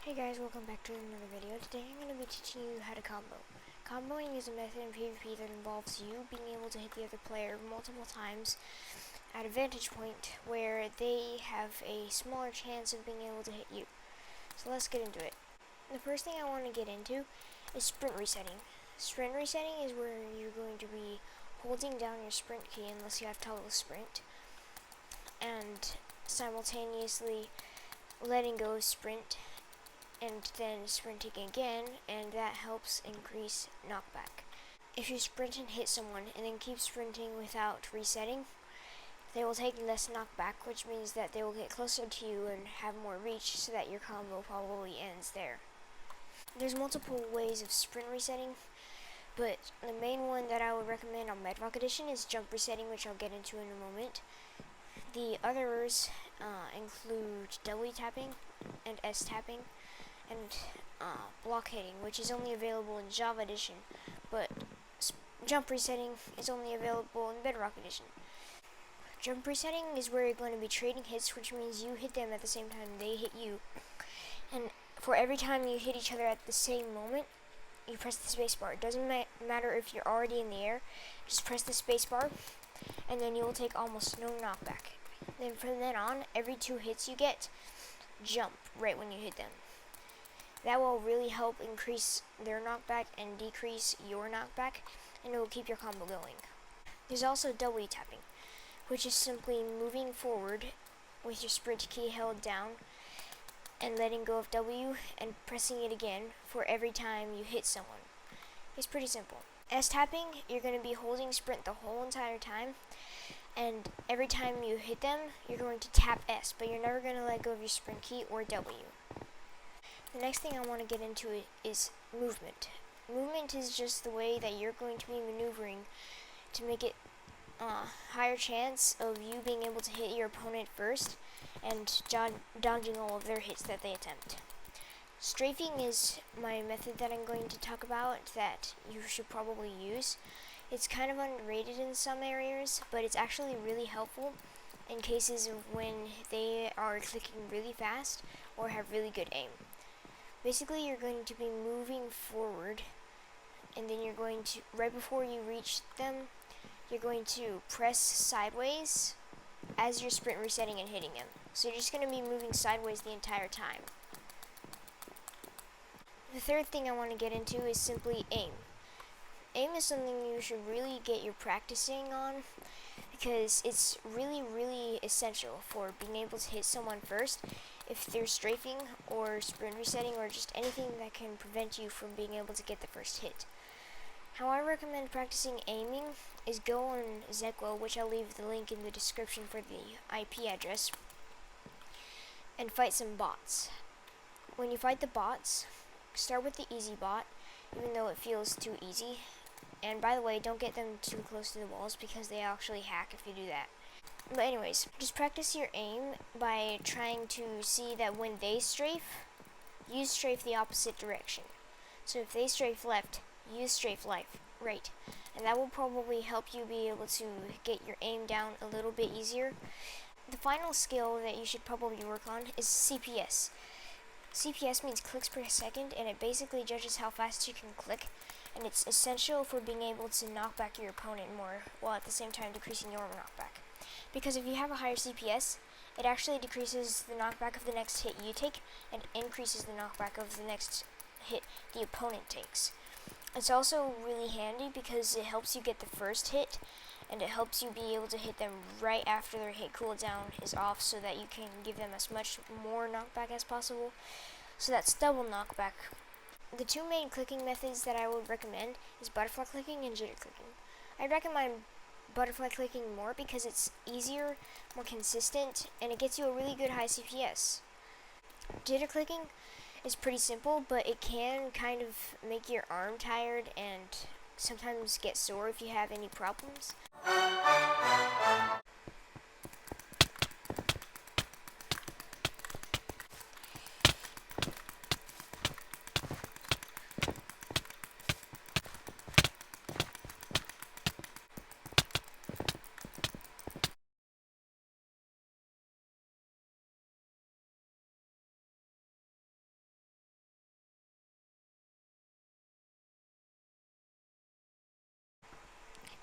Hey guys, welcome back to another video. Today I'm going to be teaching you how to combo. Comboing is a method in PvP that involves you being able to hit the other player multiple times at a vantage point where they have a smaller chance of being able to hit you. So let's get into it. The first thing I want to get into is sprint resetting. Sprint resetting is where you're going to be holding down your sprint key unless you have toggle sprint and simultaneously letting go of sprint and then sprinting again, and that helps increase knockback. If you sprint and hit someone and then keep sprinting without resetting, they will take less knockback, which means that they will get closer to you and have more reach so that your combo probably ends there. There's multiple ways of sprint resetting, but the main one that I would recommend on Bedrock Edition is jump resetting, which I'll get into in a moment. The others include W tapping and S tapping, and block hitting, which is only available in Java Edition, but jump resetting is only available in Bedrock Edition. Jump resetting is where you're going to be trading hits, which means you hit them at the same time they hit you, and for every time you hit each other at the same moment, you press the spacebar. It doesn't matter if you're already in the air, just press the spacebar, and then you will take almost no knockback. Then from then on, every 2 hits you get, jump right when you hit them. That will really help increase their knockback and decrease your knockback, and it will keep your combo going. There's also W tapping, which is simply moving forward with your sprint key held down and letting go of W and pressing it again for every time you hit someone. It's pretty simple. S tapping, you're going to be holding sprint the whole entire time, and every time you hit them, you're going to tap S, but you're never going to let go of your sprint key or W. The next thing I want to get into is movement. Movement is just the way that you're going to be maneuvering to make it higher chance of you being able to hit your opponent first and dodging all of their hits that they attempt. Strafing is my method that I'm going to talk about that you should probably use. It's kind of underrated in some areas, but it's actually really helpful in cases of when they are clicking really fast or have really good aim. Basically, you're going to be moving forward, and then you're going to, right before you reach them, you're going to press sideways as you're sprint resetting and hitting them. So you're just going to be moving sideways the entire time. The third thing I want to get into is simply aim. Aim is something you should really get your practicing on, because it's really essential for being able to hit someone first if they're strafing or sprint resetting or just anything that can prevent you from being able to get the first hit. How I recommend practicing aiming is go on Zeqa, which I'll leave the link in the description for the IP address, and fight some bots. When you fight the bots, start with the easy bot, even though it feels too easy. And by the way, don't get them too close to the walls because they actually hack if you do that. But anyways, just practice your aim by trying to see that when they strafe, you strafe the opposite direction. So if they strafe left, you strafe right. And that will probably help you be able to get your aim down a little bit easier. The final skill that you should probably work on is CPS. CPS means clicks per second, and it basically judges how fast you can click, and it's essential for being able to knock back your opponent more while at the same time decreasing your knockback. Because if you have a higher CPS, it actually decreases the knockback of the next hit you take and increases the knockback of the next hit the opponent takes. It's also really handy because it helps you get the first hit, and it helps you be able to hit them right after their hit cooldown is off so that you can give them as much more knockback as possible. So that's double knockback. The 2 main clicking methods that I would recommend is butterfly clicking and jitter clicking. I recommend butterfly clicking more because it's easier, more consistent, and it gets you a really good high CPS. Jitter clicking is pretty simple, but it can kind of make your arm tired and sometimes get sore if you have any problems.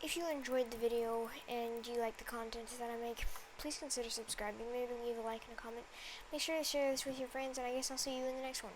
if you enjoyed the video and you like the content that I make, please consider subscribing, maybe leave a like and a comment. Make sure to share this with your friends, and I guess I'll see you in the next one.